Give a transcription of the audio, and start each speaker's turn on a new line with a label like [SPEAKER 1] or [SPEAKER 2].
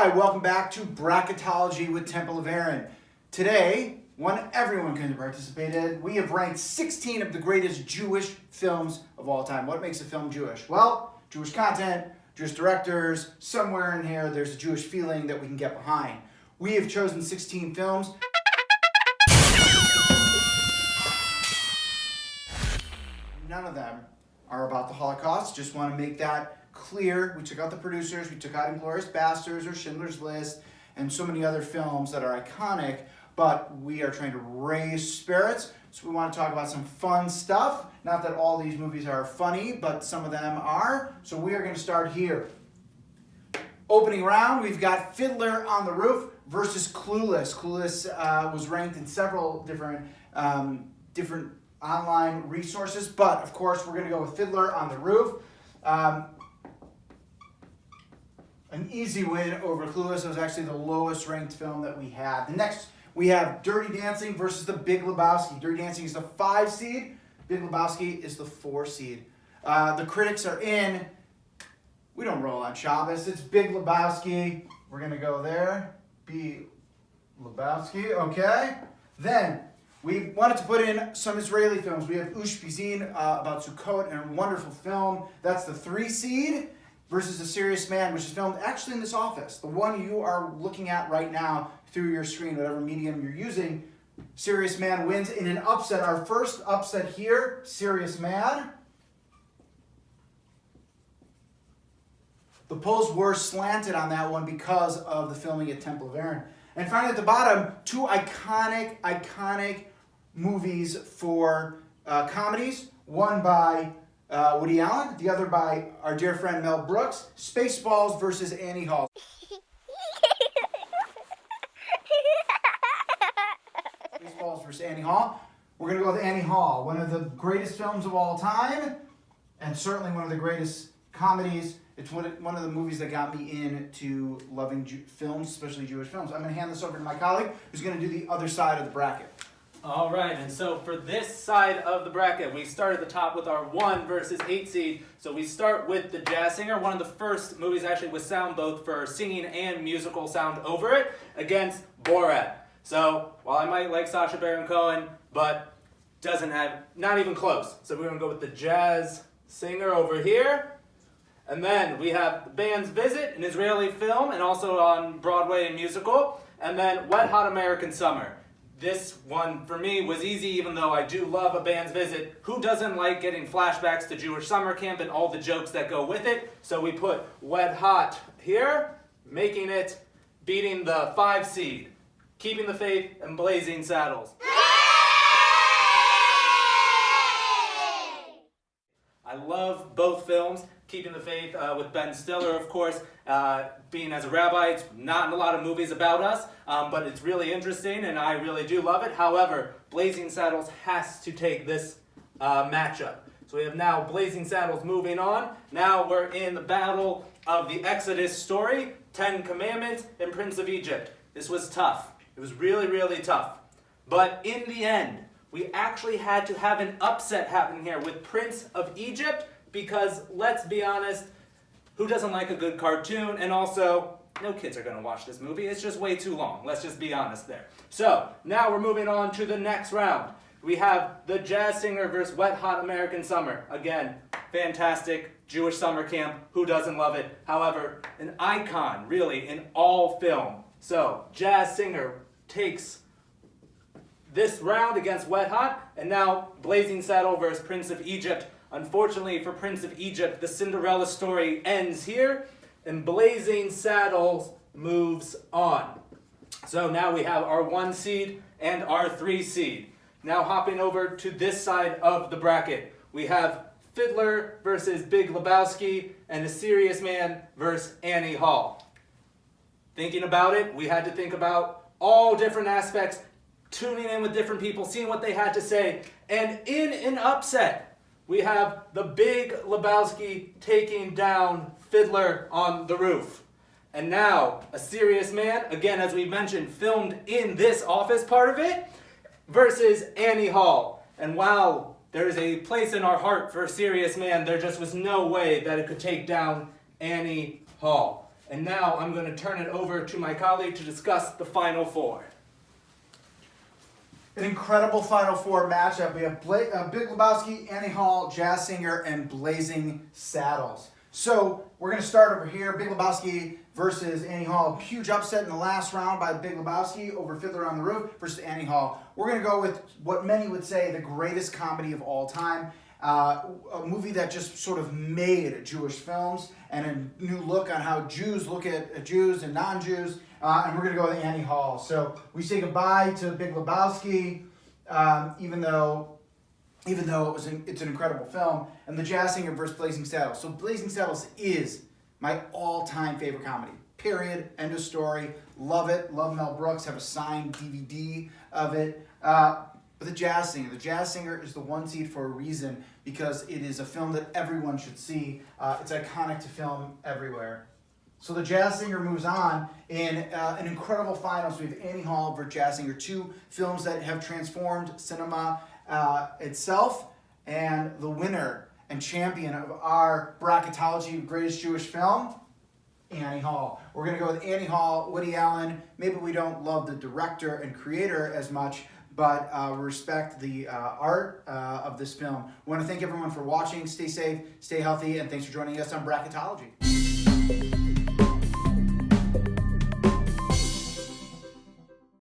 [SPEAKER 1] Hi, welcome back to Bracketology with Temple of Aaron. Today, one everyone can participate in, we have ranked 16 of the greatest Jewish films of all time. What makes a film Jewish? Well, Jewish content, Jewish directors, somewhere in here there's a Jewish feeling that we can get behind. We have chosen 16 films. None of them are about the Holocaust. Just want to make that clear. We took out the producers, we took out Inglourious Basterds or Schindler's List, and so many other films that are iconic, but we are trying to raise spirits, so we want to talk about some fun stuff. Not that all these movies are funny, but some of them are, so we are going to start here. Opening round, we've got Fiddler on the Roof versus Clueless. Clueless was ranked in several different online resources, but of course we're going to go with Fiddler on the Roof. An easy win over Clueless. It was actually the lowest ranked film that we had. The next, we have Dirty Dancing versus The Big Lebowski. Dirty Dancing is the 5 seed. Big Lebowski is the 4 seed. The critics are in. We don't roll on Shabbos. It's Big Lebowski. We're going to go there. Big Lebowski. Okay. Then, we wanted to put in some Israeli films. We have Ushpizin about Sukkot, and a wonderful film. That's the 3 seed. Versus A Serious Man, which is filmed actually in this office. The one you are looking at right now through your screen, whatever medium you're using. Serious Man wins in an upset. Our first upset here, Serious Man. The polls were slanted on that one because of the filming at Temple of Aaron. And finally at the bottom, 2 iconic movies for comedies. One by Woody Allen, the other by our dear friend Mel Brooks. Spaceballs versus Annie Hall. Spaceballs versus Annie Hall. We're going to go with Annie Hall, one of the greatest films of all time, and certainly one of the greatest comedies. It's one of the movies that got me into loving films, especially Jewish films. I'm going to hand this over to my colleague, who's going to do the other side of the bracket.
[SPEAKER 2] All right, and so for this side of the bracket, we start at the top with our 1 versus 8 seed. So we start with The Jazz Singer, one of the first movies actually with sound both for singing and musical sound over it, against Borat. So while I might like Sacha Baron Cohen, but doesn't have, not even close. So we're going to go with The Jazz Singer over here. And then we have The Band's Visit, an Israeli film, and also on Broadway and musical. And then Wet Hot American Summer. This one, for me, was easy, even though I do love A Band's Visit. Who doesn't like getting flashbacks to Jewish summer camp and all the jokes that go with it? So we put Wet Hot here, making it, beating the 5 seed, Keeping the Faith, and Blazing Saddles. I love both films. Keeping the Faith with Ben Stiller, of course, being as a rabbi, it's not in a lot of movies about us, but it's really interesting and I really do love it. However, Blazing Saddles has to take this matchup. So we have now Blazing Saddles moving on. Now we're in the battle of the Exodus story, 10 Commandments, and Prince of Egypt. This was tough. It was really, really tough. But in the end, we actually had to have an upset happen here with Prince of Egypt, because let's be honest, who doesn't like a good cartoon? And also, no kids are going to watch this movie. It's just way too long. Let's just be honest there. So, now we're moving on to the next round. We have The Jazz Singer versus Wet Hot American Summer. Again, fantastic Jewish summer camp. Who doesn't love it? However, an icon, really, in all film. So, Jazz Singer takes this round against Wet Hot, and now Blazing Saddle versus Prince of Egypt. Unfortunately for Prince of Egypt, the Cinderella story ends here, and Blazing Saddles moves on. So now we have our 1 seed and our 3 seed. Now hopping over to this side of the bracket, we have Fiddler versus Big Lebowski, and A Serious Man versus Annie Hall. Thinking about it, we had to think about all different aspects, tuning in with different people, seeing what they had to say, and in an upset, we have the Big Lebowski taking down Fiddler on the Roof. And now, A Serious Man, again, as we mentioned, filmed in this office part of it, versus Annie Hall. And while there is a place in our heart for A Serious Man, there just was no way that it could take down Annie Hall. And now I'm going to turn it over to my colleague to discuss the final four.
[SPEAKER 1] An incredible Final Four matchup. We have Big Lebowski, Annie Hall, Jazz Singer, and Blazing Saddles. So we're going to start over here. Big Lebowski versus Annie Hall. Huge upset in the last round by Big Lebowski over Fiddler on the Roof versus Annie Hall. We're going to go with what many would say the greatest comedy of all time. A movie that just sort of made Jewish films and a new look on how Jews look at Jews and non-Jews. And we're going to go with Annie Hall. So we say goodbye to Big Lebowski, even though it's an incredible film, and the Jazz Singer versus Blazing Saddles. So Blazing Saddles is my all-time favorite comedy. Period. End of story. Love it. Love Mel Brooks. Have a signed DVD of it. But the Jazz Singer is the one seed for a reason, because it is a film that everyone should see. It's iconic to film everywhere. So the Jazz Singer moves on in an incredible finals. We have Annie Hall versus Jazz Singer, two films that have transformed cinema itself, and the winner and champion of our Bracketology Greatest Jewish Film, Annie Hall. We're going to go with Annie Hall, Woody Allen. Maybe we don't love the director and creator as much, but respect the art of this film. We want to thank everyone for watching. Stay safe, stay healthy, and thanks for joining us on Bracketology.